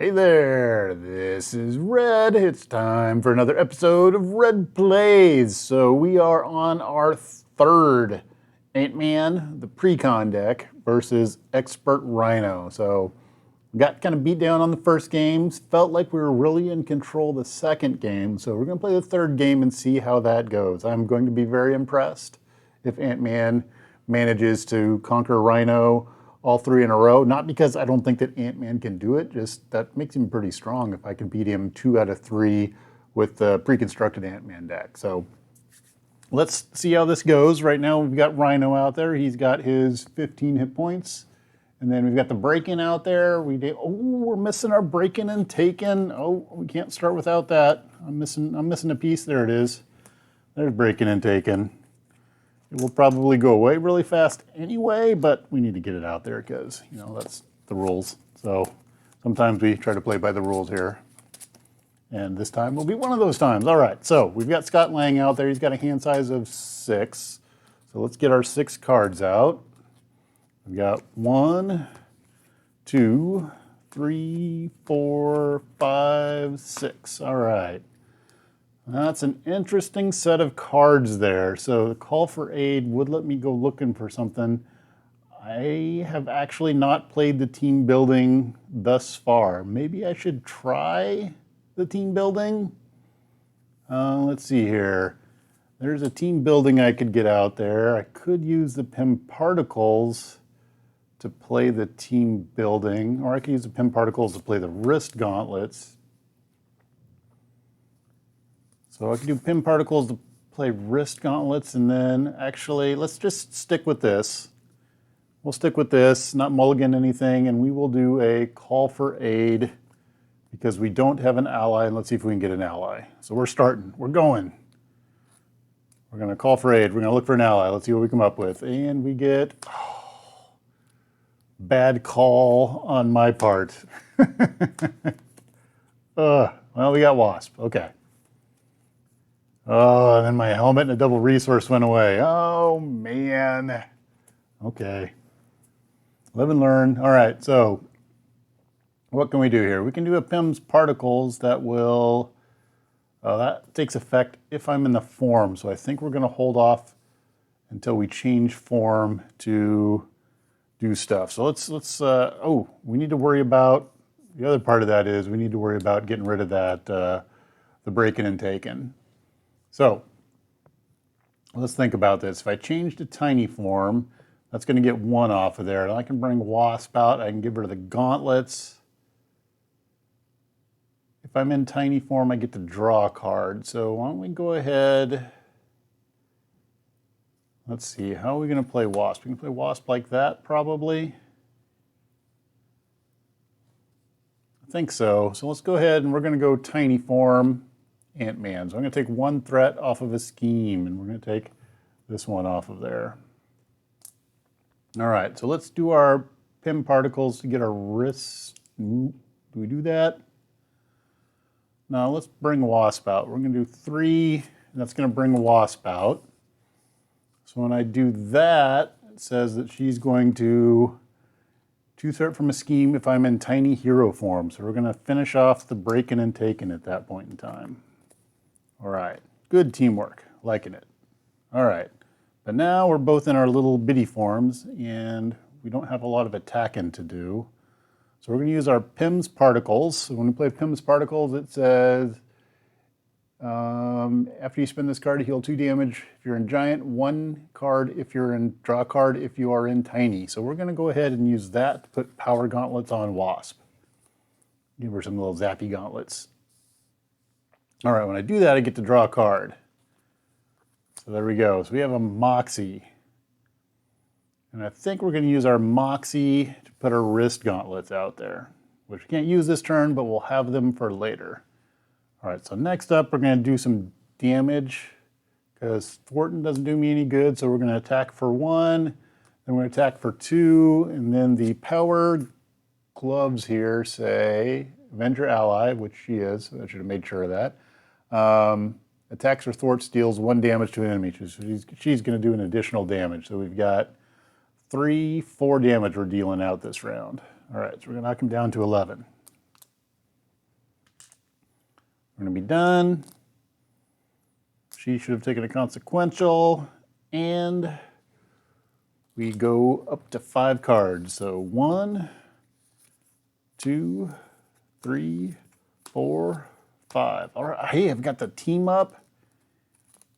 Hey there, this is Red. It's time for another episode of Red Plays. So we are on our third Ant-Man, the Precon deck, versus Expert Rhino. So we got kind of beat down on the first game. Felt like we were really in control the second game. So we're going to play the third game and see how that goes. I'm going to be very impressed if Ant-Man manages to conquer Rhino all three in a row. Not because I don't think that Ant-Man can do it, just that makes him pretty strong if I can beat him 2 out of 3 with the pre-constructed Ant-Man deck. So let's see how this goes. Right now we've got Rhino out there. He's got his 15 hit points. And then we've got the break-in out there. We're missing our break-in and take-in. Oh, we can't start without that. I'm missing a piece. There it is. There's break-in and take-in. It will probably go away really fast anyway, but we need to get it out there because, that's the rules. So sometimes we try to play by the rules here. And this time will be one of those times. All right, so we've got Scott Lang out there. He's got a hand size of 6. So let's get our 6 cards out. We've got 1, 2, 3, 4, 5, 6. All right. That's an interesting set of cards there. So the call for aid would let me go looking for something. I have actually not played the team building thus far. Maybe I should try the team building. Let's see here. There's a team building I could get out there. I could use the PIM particles to play the team building, or I could use the PIM particles to play the wrist gauntlets. So I can do PIM particles to play wrist gauntlets, and then actually, let's just stick with this. We'll stick with this, not mulligan anything, and we will do a call for aid because we don't have an ally, and let's see if we can get an ally. So we're starting, we're going. We're gonna call for aid, we're gonna look for an ally. Let's see what we come up with. And we get, bad call on my part. Well, we got Wasp, okay. Oh, and then my helmet and a double resource went away. Oh, man. Okay. Live and learn. All right, so what can we do here? We can do a PIM's particles that will, that takes effect if I'm in the form. So I think we're going to hold off until we change form to do stuff. So we need to worry about, the other part of that is we need to worry about getting rid of that, the break-in and take-in. So let's think about this. If I change to tiny form, that's going to get 1 off of there. And I can bring Wasp out. I can get rid of the gauntlets. If I'm in tiny form, I get to draw a card. So why don't we go ahead. Let's see. How are we going to play Wasp? We can play Wasp like that, probably. I think so. So let's go ahead and we're going to go tiny form. Ant-Man. So I'm going to take 1 threat off of a scheme, and we're going to take this one off of there. All right, so let's do our PIM particles to get our wrists. Do we do that? Now let's bring Wasp out. We're going to do 3, and that's going to bring Wasp out. So when I do that, it says that she's going to 2 threat from a scheme if I'm in tiny hero form. So we're going to finish off the break-in and take-in at that point in time. All right, good teamwork, liking it. All right, but now we're both in our little bitty forms and we don't have a lot of attacking to do. So we're gonna use our PIM's particles. So when we play PIM's particles, it says, after you spend this card, heal 2 damage. If you're in giant, 1 card if you're in, draw a card if you are in tiny. So we're gonna go ahead and use that to put power gauntlets on Wasp. Give her some little zappy gauntlets. All right, when I do that, I get to draw a card. So there we go. So we have a Moxie. And I think we're going to use our Moxie to put our wrist gauntlets out there, which we can't use this turn, but we'll have them for later. All right, so next up, we're going to do some damage because Thwarton doesn't do me any good. So we're going to attack for 1, then we're going to attack for 2, and then the power gloves here say Avenger ally, which she is. I should have made sure of that. Attacks or thwarts deals 1 damage to an enemy. She's going to do an additional damage. So we've got 3, 4 damage we're dealing out this round. All right, so we're going to knock him down to 11. We're going to be done. She should have taken a consequential, and we go up to 5 cards. So 1, 2, 3, 4, 5. All right. Hey, I've got the team up,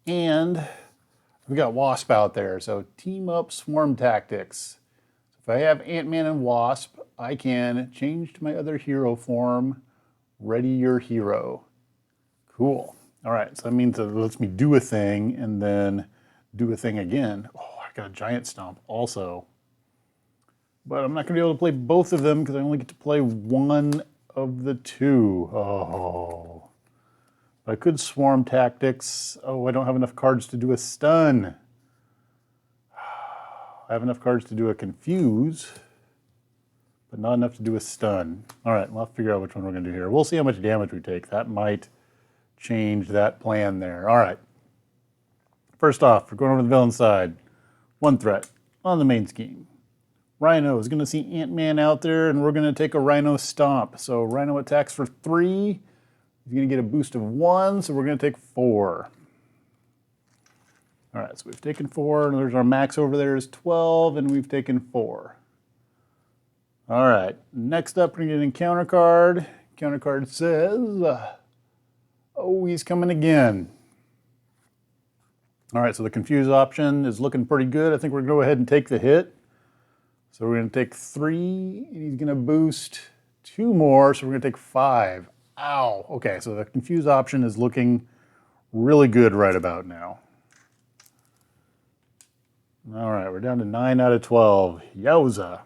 and we got Wasp out there. So team up swarm tactics. If I have Ant-Man and Wasp, I can change to my other hero form. Ready your hero. Cool. All right, so that means it lets me do a thing and then do a thing again. Oh, I got a giant stomp also. But I'm not going to be able to play both of them because I only get to play one of the 2. Oh. I could swarm tactics. Oh, I don't have enough cards to do a stun. I have enough cards to do a confuse, but not enough to do a stun. All right, we'll have to figure out which one we're going to do here. We'll see how much damage we take. That might change that plan there. All right. First off, we're going over the villain side. 1 threat on the main scheme. Rhino is going to see Ant-Man out there, and we're going to take a Rhino stomp. So Rhino attacks for 3. He's going to get a boost of 1, so we're going to take 4. All right, so we've taken 4, and there's our max over there is 12, and we've taken 4. All right, next up, we're going to get an encounter card. Counter card says, oh, he's coming again. All right, so the confuse option is looking pretty good. I think we're going to go ahead and take the hit. So we're going to take 3, and he's going to boost 2 more, so we're going to take 5. Ow. Okay, so the confuse option is looking really good right about now. All right, we're down to 9 out of 12. Yowza.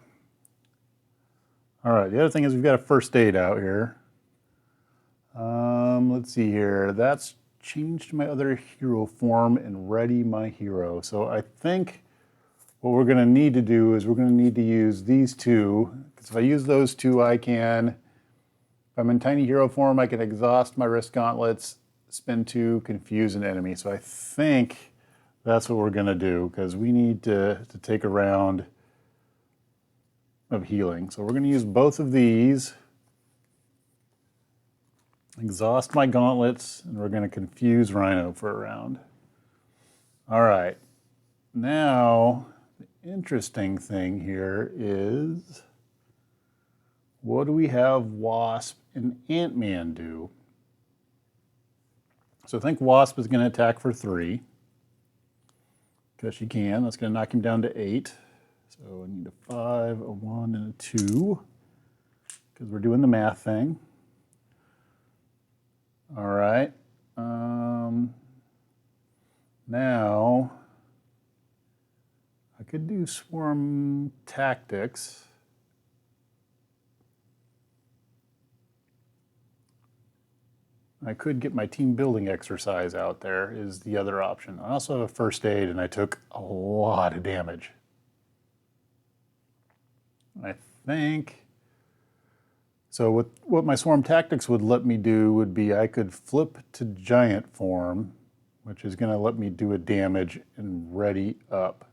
All right, the other thing is we've got a first aid out here. Let's see here. That's changed my other hero form and ready my hero. So I think what we're going to need to do is we're going to need to use these 2. Because if I use those 2, I can, if I'm in tiny hero form, I can exhaust my wrist gauntlets, spend 2, confuse an enemy. So I think that's what we're going to do because we need to take a round of healing. So we're going to use both of these. Exhaust my gauntlets, and we're going to confuse Rhino for a round. All right. Now, the interesting thing here is, what do we have Wasp and Ant-Man do? So I think Wasp is going to attack for 3. Because she can. That's going to knock him down to 8. So I need a 5, a 1, and a 2. Because we're doing the math thing. All right. Now, I could do swarm tactics. I could get my team building exercise out there is the other option. I also have a first aid, and I took a lot of damage. I think, so what my swarm tactics would let me do would be I could flip to giant form, which is going to let me do a damage and ready up.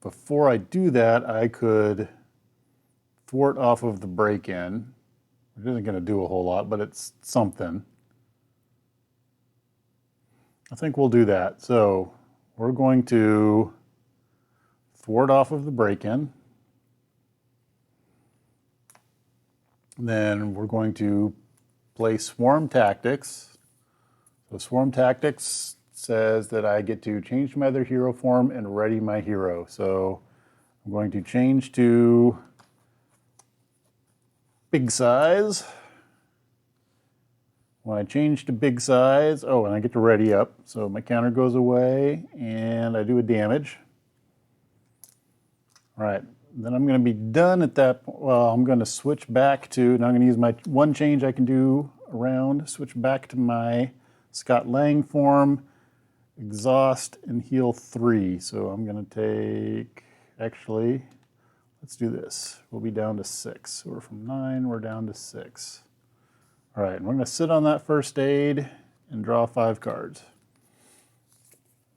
Before I do that, I could thwart off of the break-in. It isn't going to do a whole lot, but it's something. I think we'll do that. So we're going to thwart off of the break-in. Then we're going to play Swarm Tactics. So Swarm Tactics says that I get to change my other hero form and ready my hero. So I'm going to change to big size. When I change to big size, oh, and I get to ready up. So my counter goes away and I do a damage. All right, then I'm going to be done at that point. Well, I'm going to switch back to, now I'm going to use my one change I can do around, switch back to my Scott Lang form, exhaust and heal 3. So I'm going to take, actually, let's do this. We'll be down to 6. So we're from 9, we're down to 6. All right, and we're going to sit on that first aid and draw 5 cards.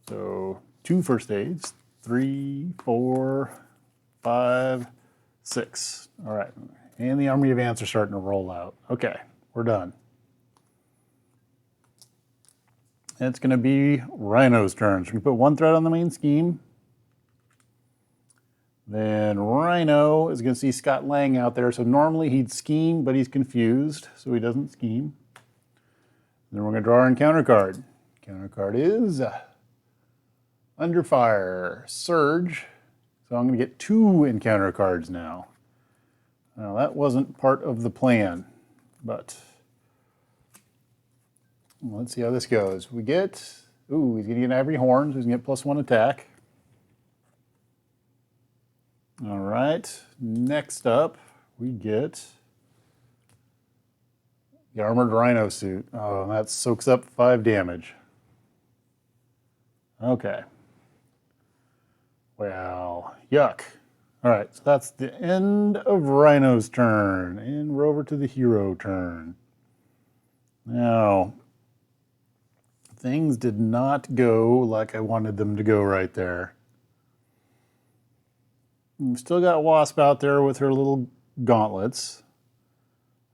So 2 first aids, 3, 4, 5, 6. All right, and the Army of Ants are starting to roll out. Okay, We're done. And it's going to be Rhino's turn. So we put one threat on the main scheme. Then Rhino is going to see Scott Lang out there. So normally he'd scheme, but he's confused, so he doesn't scheme. Then we're going to draw our encounter card. Counter card is Under Fire, Surge. So I'm going to get 2 encounter cards now. Now that wasn't part of the plan, but let's see how this goes. We get, ooh, he's going to get an Ivory Horn, so he's going to get +1 attack. All right, next up we get the Armored Rhino suit. Oh, that soaks up 5 damage. Okay. Well, yuck. All right, so that's the end of Rhino's turn, and we're over to the hero turn. Now, things did not go like I wanted them to go right there. We've still got Wasp out there with her little gauntlets.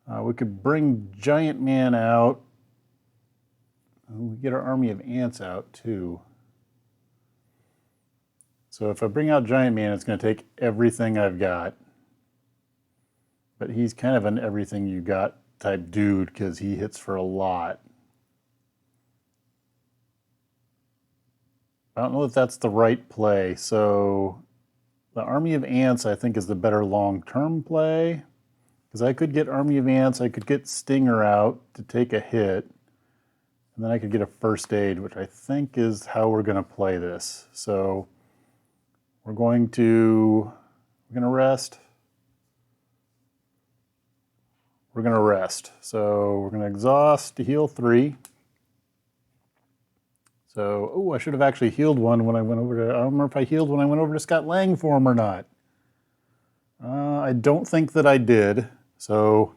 We could bring Giant Man out. We get our army of ants out too. So if I bring out Giant Man, it's going to take everything I've got. But he's kind of an everything you got type dude because he hits for a lot. I don't know if that's the right play. So the Army of Ants, I think, is the better long-term play. Because I could get Army of Ants, I could get Stinger out to take a hit. And then I could get a first aid, which I think is how we're going to play this. So we're going to rest. We're going to rest. So we're going to exhaust to heal 3. So, oh, I should have actually healed one when I went over to, I don't remember if I healed when I went over to Scott Lang for him or not. I don't think that I did. So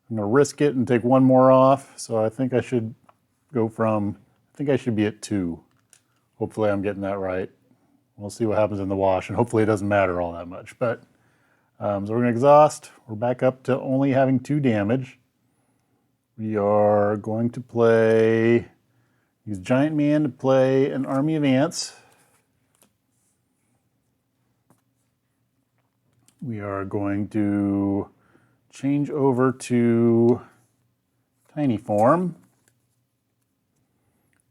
I'm going to risk it and take 1 more off. So I think I should go from, I think I should be at 2. Hopefully I'm getting that right. We'll see what happens in the wash, and hopefully it doesn't matter all that much. But so we're going to exhaust. We're back up to only having 2 damage. We are going to use Giant Man to play an Army of Ants. We are going to change over to Tiny Form.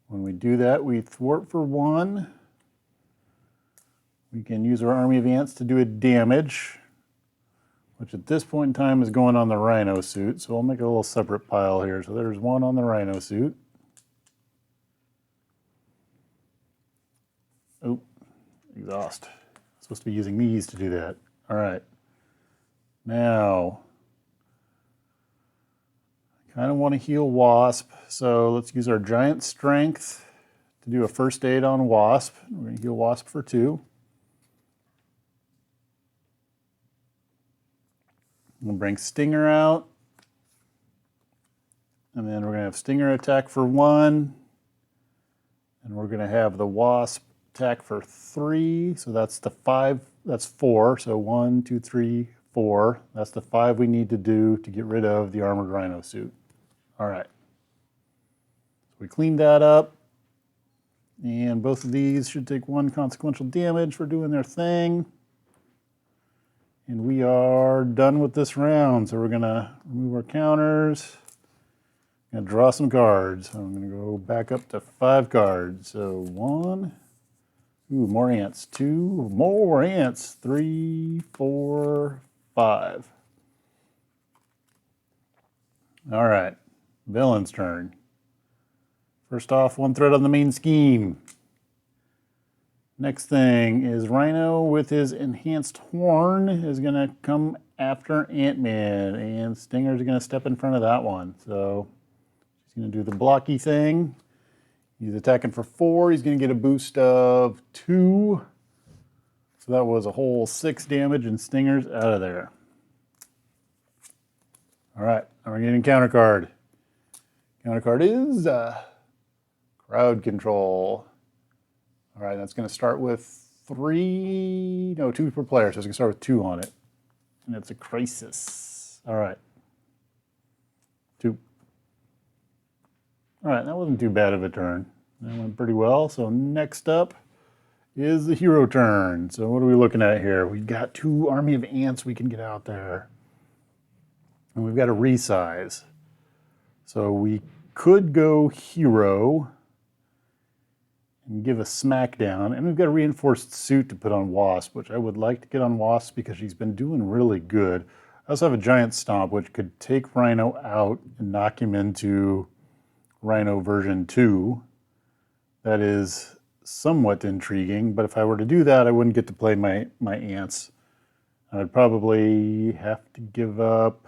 When we do that, we thwart for 1. We can use our Army of Ants to do a damage, which at this point in time is going on the Rhino suit. So we'll make a little separate pile here. So there's 1 on the Rhino suit. Oh, exhaust. I'm supposed to be using these to do that. All right. Now, I kind of want to heal Wasp. So let's use our Giant Strength to do a first aid on Wasp. We're going to heal Wasp for 2. We'll bring Stinger out. And then we're going to have Stinger attack for 1. And we're going to have the Wasp attack for 3. So that's the 5. That's 4. So 1, 2, 3, 4. That's the 5 we need to do to get rid of the Armored Rhino suit. All right. So we cleaned that up. And both of these should take 1 consequential damage for doing their thing. And we are done with this round. So we're going to remove our counters. I'm going to draw some cards. So I'm going to go back up to 5 cards. So 1. Ooh, more ants. 2. More ants. 3, 4, 5. All right. Villain's turn. First off, 1 threat on the main scheme. Next thing is Rhino with his enhanced horn is going to come after Ant-Man, and Stinger's going to step in front of that one. So he's going to do the blocky thing. He's attacking for 4. He's going to get a boost of 2. So that was a whole 6 damage, and Stinger's out of there. All right, now we're getting counter card. Counter card is crowd control. All right, that's going to start with 2 per player. So it's going to start with 2 on it. And it's a crisis. All right. 2. All right, that wasn't too bad of a turn. That went pretty well. So next up is the hero turn. So what are we looking at here? We've got 2 army of ants we can get out there. And we've got to resize. So we could go hero and give a smackdown. And we've got a reinforced suit to put on Wasp, which I would like to get on Wasp because she's been doing really good. I also have a giant stomp, which could take Rhino out and knock him into Rhino version 2. That is somewhat intriguing, but if I were to do that, I wouldn't get to play my ants. I'd probably have to give up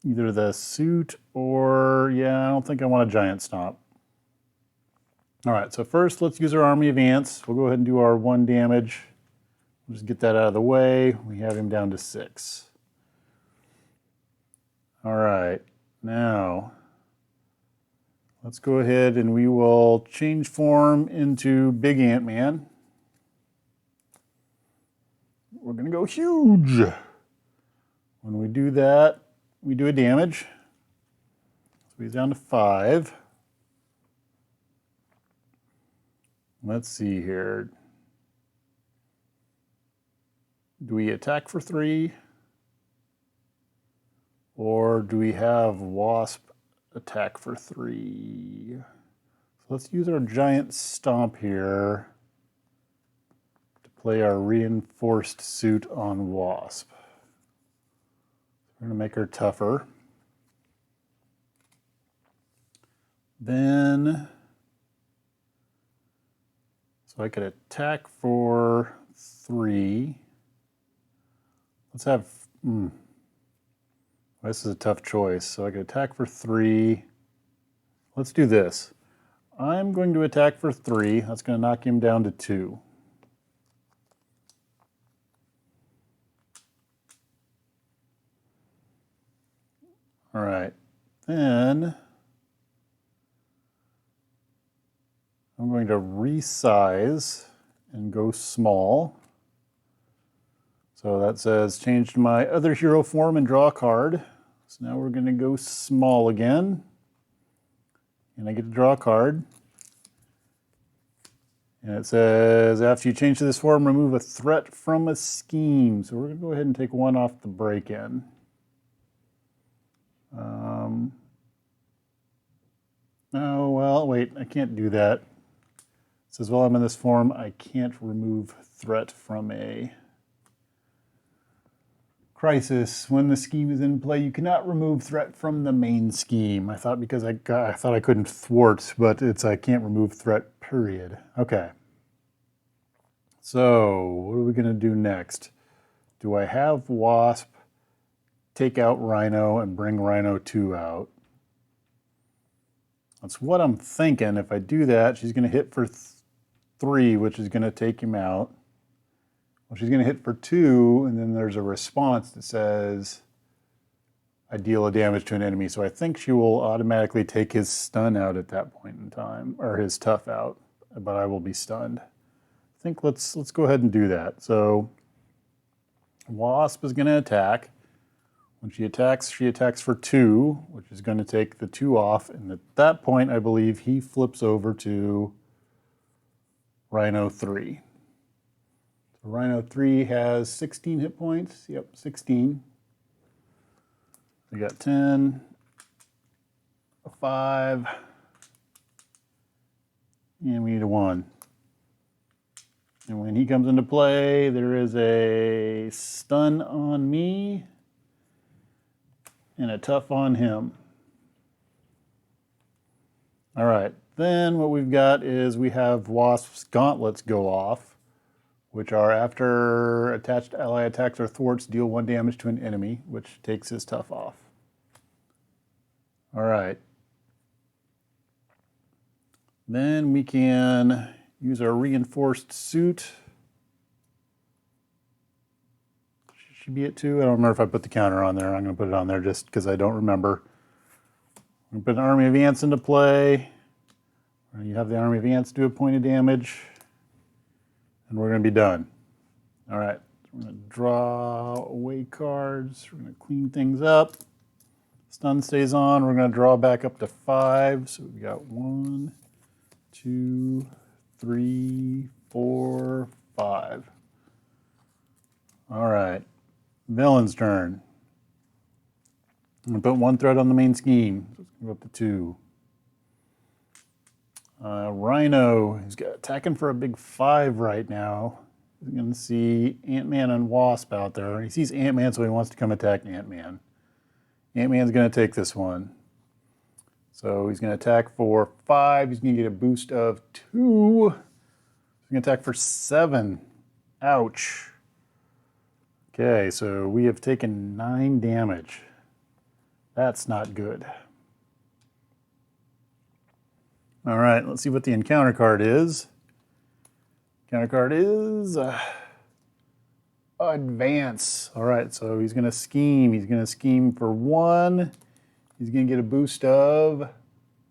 either the suit or, yeah, I don't think I want a giant stomp. All right, so first let's use our army of ants. We'll go ahead and do our 1 damage. We'll just get that out of the way. We have him down to 6. All right, now let's go ahead and we will change form into Big Ant-Man. We're going to go huge. When we do that, we do a damage. So he's down to 5. Let's see here. Do we attack for 3? Or do we have Wasp attack for 3? So let's use our giant stomp here to play our reinforced suit on Wasp. We're going to make her tougher. Then, so I could attack for 3. Let's have, this is a tough choice. So I could attack for 3. Let's do this. I'm going to attack for 3. That's going to knock him down to 2. All right, then I'm going to resize and go small. So that says change to my other hero form and draw a card. So now we're going to go small again. And I get to draw a card. And it says after you change to this form, remove a threat from a scheme. So we're going to go ahead and take 1 off the break-in. Oh, well, wait, I can't do that. It says while I'm in this form, I can't remove threat from a crisis. When the scheme is in play, you cannot remove threat from the main scheme. I thought because I thought I couldn't thwart, but it's I can't remove threat, period. Okay. So what are we going to do next? Do I have Wasp take out Rhino and bring Rhino 2 out? That's what I'm thinking. If I do that, she's going to hit for 3, which is going to take him out. Well, she's going to hit for 2, and then there's a response that says, I deal a damage to an enemy. So I think she will automatically take his stun out at that point in time, or his tough out, but I will be stunned. I think let's go ahead and do that. So Wasp is going to attack. When she attacks for 2, which is going to take the 2 off. And at that point, I believe he flips over to Rhino 3. So Rhino 3 has 16 hit points. Yep, 16. We got 10, a 5, and we need a 1. And when he comes into play, there is a stun on me and a tough on him. All right, then what we've got is we have Wasp's gauntlets go off, which are after attached ally attacks or thwarts, deal 1 damage to an enemy, which takes his tough off. All right. Then we can use our reinforced suit. Should be at 2. I don't remember if I put the counter on there. I'm going to put it on there just because I don't remember. I'm going to put an army of ants into play. You have the army of ants do a point of damage. And we're going to be done. All right. So we're going to draw away cards. We're going to clean things up. Stun stays on. We're going to draw back up to 5. So we've got 1, 2, 3, 4, 5. All right. Villain's turn. I'm going to put 1 threat on the main scheme. So it's going to go up to 2. Rhino, he's got attacking for a big 5 right now. He's going to see Ant-Man and Wasp out there. He sees Ant-Man, so he wants to come attack Ant-Man. Ant-Man's going to take this one. So he's going to attack for 5. He's going to get a boost of 2. He's going to attack for 7. Ouch. Okay, so we have taken 9 damage. That's not good. All right, let's see what the encounter card is. Encounter card is Advance. All right, so he's going to scheme. He's going to scheme for 1. He's going to get a boost of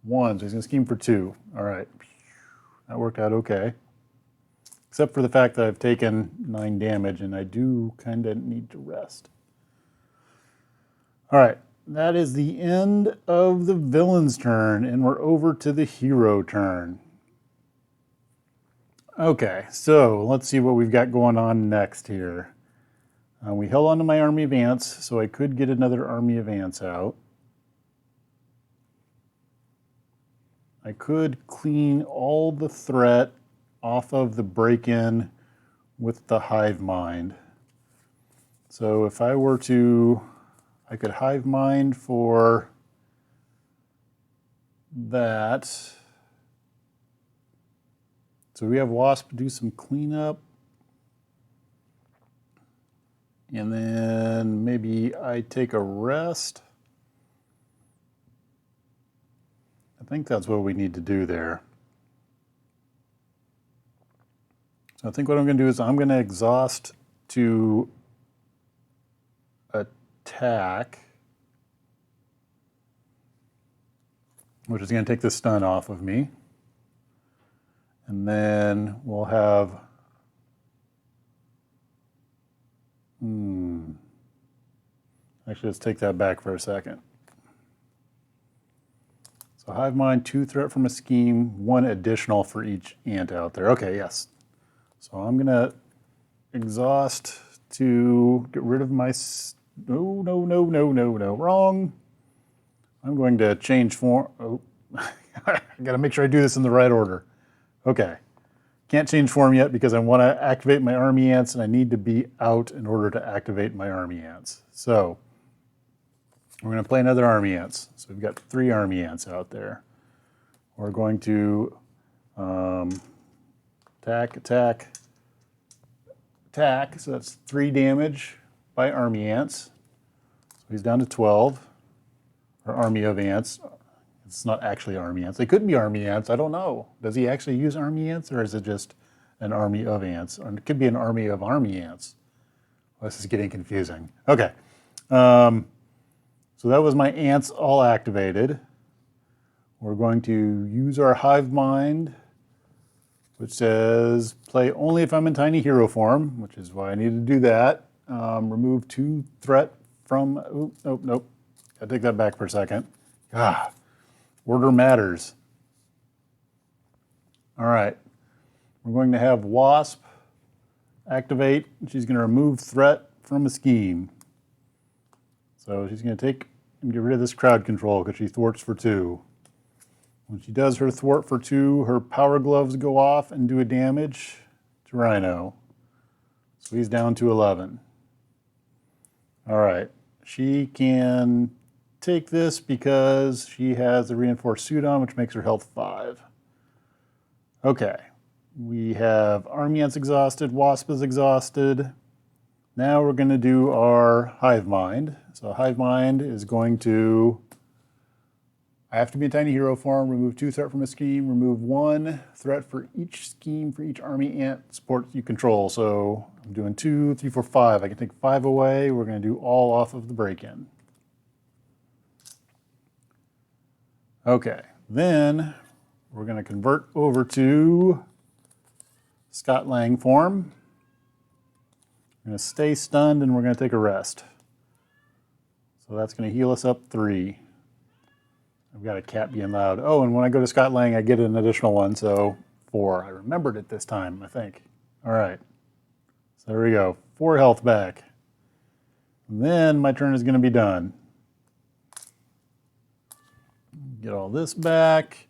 1. So he's going to scheme for 2. All right, that worked out okay. Except for the fact that I've taken 9 damage and I do kind of need to rest. All right, that is the end of the villain's turn, and we're over to the hero turn. Okay, so let's see what we've got going on next here. We held on to my army of ants, so I could get another army of ants out. I could clean all the threat off of the break-in with the hive mind. So if I were to, I could hive mind for that. So we have Wasp do some cleanup. And then maybe I take a rest. I think that's what we need to do there. So I think what I'm going to do is I'm going to exhaust to attack, which is going to take the stun off of me. And then we'll have, actually let's take that back for a second. So hive mind, 2 threat from a scheme, 1 additional for each ant out there. Okay, yes. So I'm going to exhaust to get rid of my... No, wrong. I'm going to change form. Oh, I got to make sure I do this in the right order. Okay. Can't change form yet because I want to activate my army ants and I need to be out in order to activate my army ants. So we're going to play another army ants. So we've got 3 army ants out there. We're going to attack. So that's 3 damage by army ants. So he's down to 12. Or army of ants. It's not actually army ants. They could be army ants. I don't know. Does he actually use army ants, or is it just an army of ants? Or it could be an army of army ants. Well, this is getting confusing. Okay. So that was my ants all activated. We're going to use our hive mind, which says play only if I'm in tiny hero form, which is why I need to do that. Remove 2 threat from... Nope. Gotta take that back for a second. Order matters. All right. We're going to have Wasp activate. She's going to remove threat from a scheme. So she's going to take and get rid of this crowd control because she thwarts for 2. When she does her thwart for 2, her power gloves go off and do a damage to Rhino. So he's down to 11. All right. She can take this because she has the reinforced suit on, which makes her health 5. Okay. We have army ants exhausted, Wasp is exhausted. Now we're going to do our hive mind. So hive mind is going to... I have to be in tiny hero form, remove 2 threat from a scheme, remove 1 threat for each scheme for each army ant support you control. So I'm doing 2, 3, 4, 5. I can take 5 away. We're going to do all off of the break-in. Okay, then we're going to convert over to Scott Lang form. We're going to stay stunned and we're going to take a rest. So that's going to heal us up 3. I've got a cat being loud. Oh, and when I go to Scott Lang, I get an additional one, so 4. I remembered it this time, I think. All right. So there we go. 4 health back. And then my turn is going to be done. Get all this back.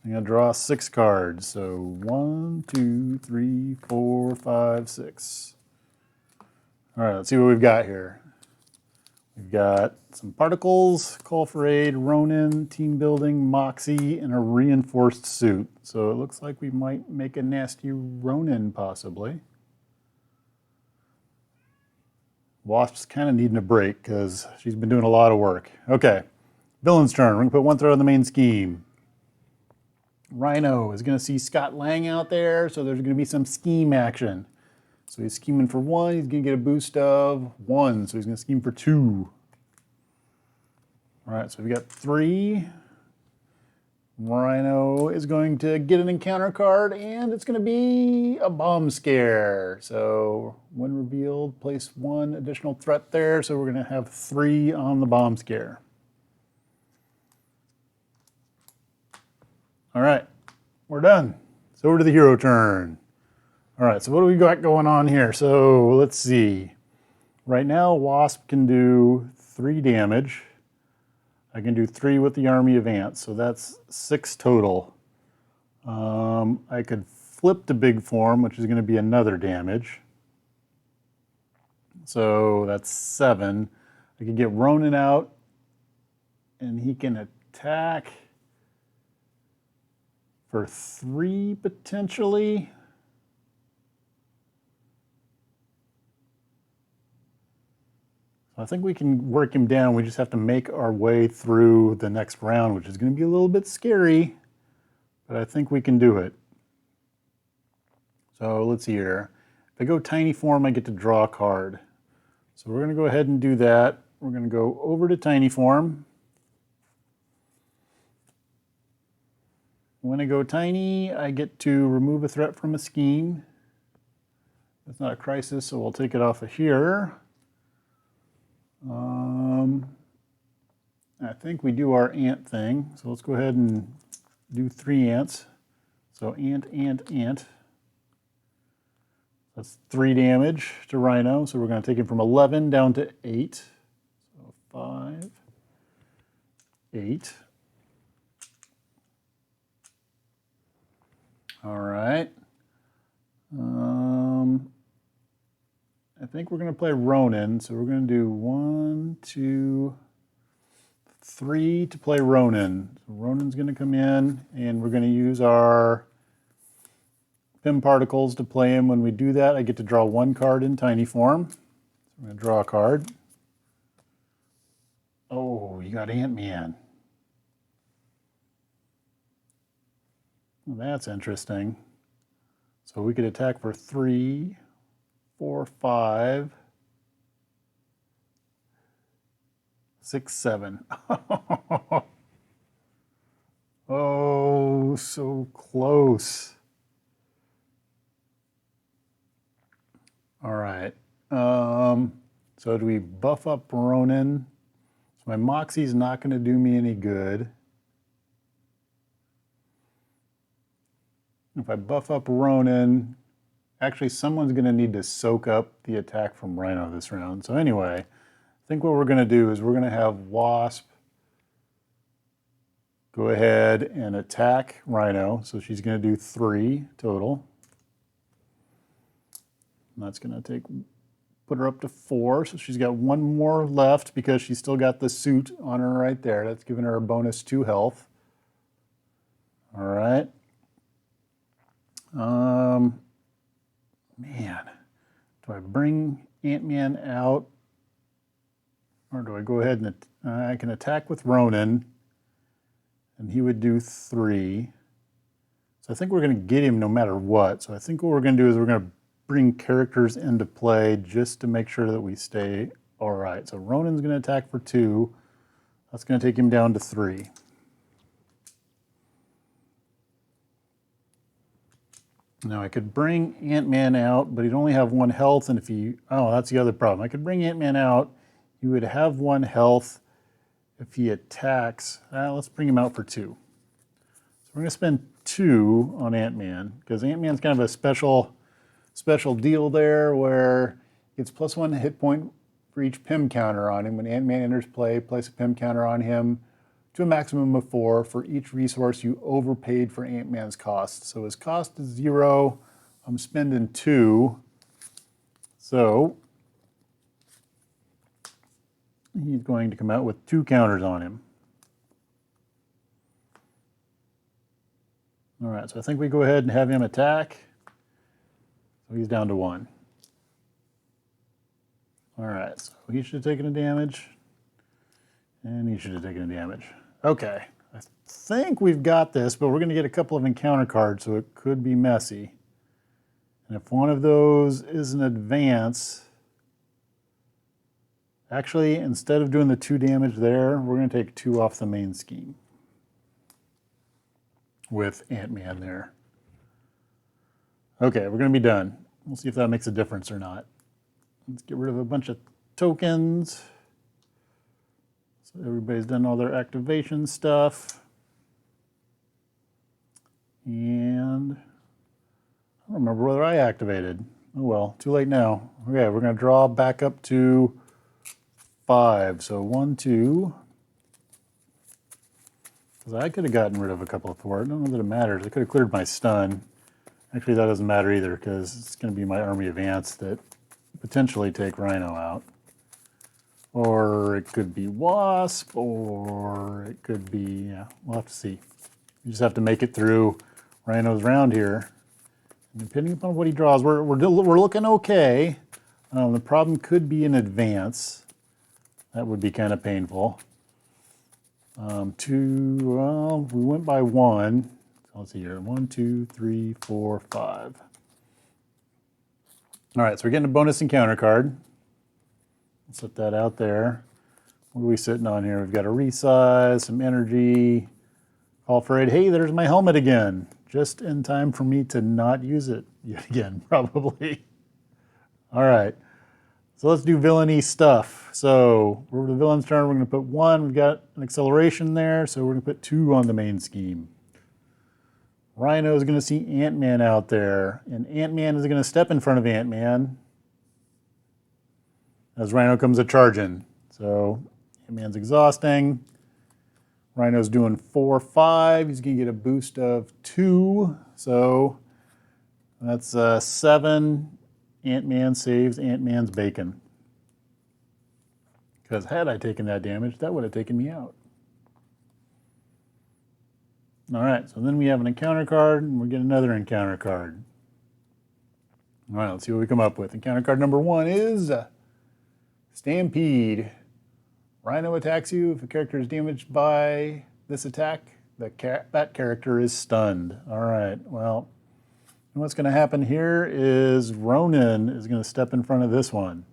I'm going to draw 6 cards. So 1, 2, 3, 4, 5, 6. All right, let's see what we've got here. We've got some particles, call for aid, Ronin, team building, Moxie, and a reinforced suit. So it looks like we might make a nasty Ronin possibly. Wasp's kind of needing a break because she's been doing a lot of work. Okay, villain's turn. We're going to put 1 threat on the main scheme. Rhino is going to see Scott Lang out there, so there's going to be some scheme action. So he's scheming for 1, he's going to get a boost of 1, so he's going to scheme for 2. All right, so we've got 3. Rhino is going to get an encounter card, and it's going to be a bomb scare. So when revealed, place 1 additional threat there, so we're going to have 3 on the bomb scare. All right, we're done. So over to the hero turn. All right, so what do we got going on here? So let's see. Right now, Wasp can do 3 damage. I can do 3 with the Army of Ants, so that's 6 total. I could flip to big form, which is going to be another damage. So that's 7. I could get Ronin out, and he can attack for 3 potentially. I think we can work him down. We just have to make our way through the next round, which is going to be a little bit scary, but I think we can do it. So let's see here. If I go tiny form, I get to draw a card. So we're going to go ahead and do that. We're going to go over to tiny form. When I go tiny, I get to remove a threat from a scheme. That's not a crisis, so we'll take it off of here. I think we do our ant thing, so let's go ahead and do 3 ants. So ant, ant, ant. That's 3 damage to Rhino, so we're going to take him from 11 down to 8. So 5, 8. All right. I think we're going to play Ronin, so we're going to do 1, 2, 3 to play Ronin. So Ronin's going to come in, and we're going to use our Pim particles to play him. When we do that, I get to draw 1 card in tiny form. So I'm going to draw a card. Oh, you got Ant-Man. Well, that's interesting. So we could attack for 3, 4, 5, 6, 7. Oh, so close. All right. So do we buff up Ronin? So my Moxie's not going to do me any good. If I buff up Ronin, actually someone's going to need to soak up the attack from Rhino this round. So anyway, I think what we're going to do is we're going to have Wasp go ahead and attack Rhino. So she's going to do 3 total. And that's going to put her up to 4. So she's got 1 more left because she's still got the suit on her right there. That's giving her a bonus 2 health. All right. Man, do I bring Ant-Man out, or do I go ahead and I can attack with Ronin, and he would do 3. So I think we're going to get him no matter what. So I think what we're going to do is we're going to bring characters into play just to make sure that we stay all right. So Ronin's going to attack for 2. That's going to take him down to 3. Now I could bring Ant-Man out, but he'd only have 1 health, and if he... Oh, that's the other problem. I could bring Ant-Man out, he would have 1 health, if he attacks, let's bring him out for 2. So we're going to spend 2 on Ant-Man, because Ant-Man's kind of a special deal there where he gets +1 hit point for each PIM counter on him. When Ant-Man enters play, place a PIM counter on him to a maximum of 4 for each resource you overpaid for Ant-Man's cost. So his cost is 0. I'm spending 2. So he's going to come out with 2 counters on him. All right, so I think we go ahead and have him attack. So he's down to 1. All right, so he should have taken a damage. And he should have taken a damage. Okay, I think we've got this, but we're going to get a couple of encounter cards, so it could be messy. And if one of those is an advance, actually, instead of doing the 2 damage there, we're going to take 2 off the main scheme with Ant-Man there. Okay, we're going to be done. We'll see if that makes a difference or not. Let's get rid of a bunch of tokens. So everybody's done all their activation stuff. And I don't remember whether I activated. Oh well, too late now. Okay, we're going to draw back up to 5. So 1, 2. Because I could have gotten rid of a couple of 4. I don't know that it matters. I could have cleared my stun. Actually, that doesn't matter either because it's going to be my army advance that potentially take Rhino out. Or it could be Wasp, or it could be, yeah, we'll have to see. You just have to make it through Rhino's round here. And depending upon what he draws, we're looking okay. The problem could be an advance. That would be kind of painful. 2, well, we went by 1. So let's see here, 1, 2, 3, 4, 5. All right, so we're getting a bonus encounter card. Let's set that out there. What are we sitting on here? We've got a resize, some energy, call for aid. Hey, there's my helmet again. Just in time for me to not use it yet again, probably. All right, so let's do villainy stuff. So over the villain's turn, we're going to put 1. We've got an acceleration there, so we're going to put 2 on the main scheme. Rhino is going to see Ant-Man out there, and Ant-Man is going to step in front of Ant-Man as Rhino comes a-charging. So Ant-Man's exhausting. Rhino's doing 4, 5. He's going to get a boost of 2. So that's 7. Ant-Man saves Ant-Man's bacon. Because had I taken that damage, that would have taken me out. All right, so then we have an encounter card, and we get another encounter card. All right, let's see what we come up with. Encounter card number 1 is Stampede. Rhino attacks you. If a character is damaged by this attack, that character is stunned. All right, well, what's going to happen here is Ronan is going to step in front of this one.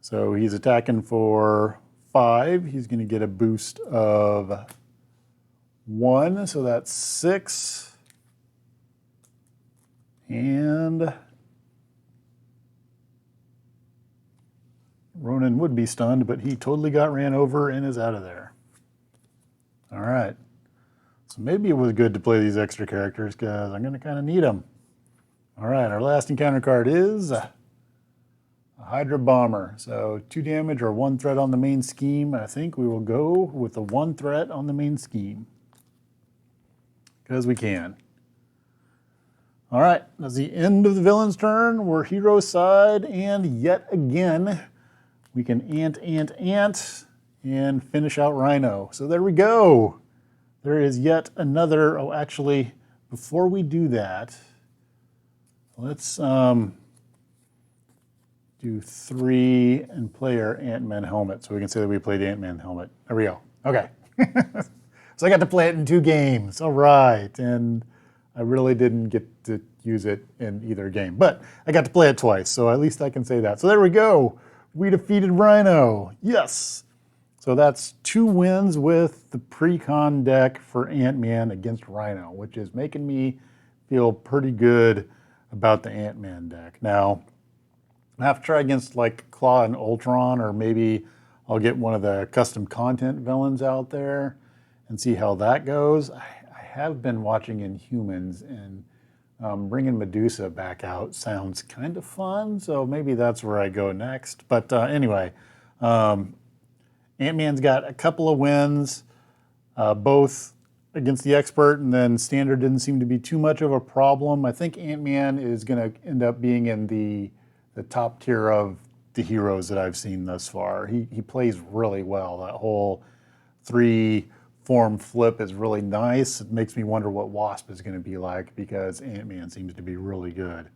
So he's attacking for 5. He's going to get a boost of 1, so that's 6. And Ronan would be stunned, but he totally got ran over and is out of there. All right. So maybe it was good to play these extra characters because I'm going to kind of need them. All right, our last encounter card is a Hydra Bomber. So 2 damage or 1 threat on the main scheme. I think we will go with the 1 threat on the main scheme. Because we can. All right, that's the end of the villain's turn. We're hero side, and yet again, we can ant, and finish out Rhino. So there we go. There is yet another, oh, actually, before we do that, let's do 3 and play our Ant-Man helmet so we can say that we played the Ant-Man helmet. There we go. Okay. So I got to play it in 2 games. All right. And I really didn't get to use it in either game. But I got to play it twice, so at least I can say that. So there we go. We defeated Rhino. Yes. So that's 2 wins with the pre-con deck for Ant-Man against Rhino, which is making me feel pretty good about the Ant-Man deck. Now, I have to try against like Claw and Ultron, or maybe I'll get one of the custom content villains out there and see how that goes. I have been watching Inhumans, and bringing Medusa back out sounds kind of fun, so maybe that's where I go next. But anyway, Ant-Man's got a couple of wins, both against the expert, and then standard didn't seem to be too much of a problem. I think Ant-Man is going to end up being in the top tier of the heroes that I've seen thus far. He plays really well. That whole 3-form flip is really nice. It makes me wonder what Wasp is going to be like, because Ant-Man seems to be really good.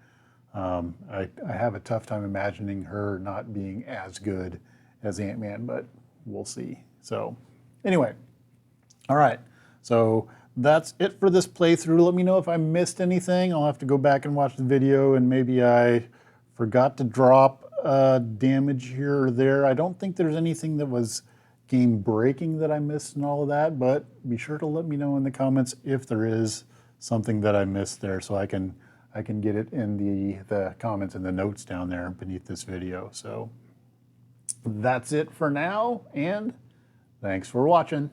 I have a tough time imagining her not being as good as Ant-Man, but we'll see. So anyway, all right. So that's it for this playthrough. Let me know if I missed anything. I'll have to go back and watch the video, and maybe I forgot to drop damage here or there. I don't think there's anything that was game breaking that I missed and all of that, but be sure to let me know in the comments if there is something that I missed there, so I can get it in the comments and the notes down there beneath this video. So that's it for now, and thanks for watching.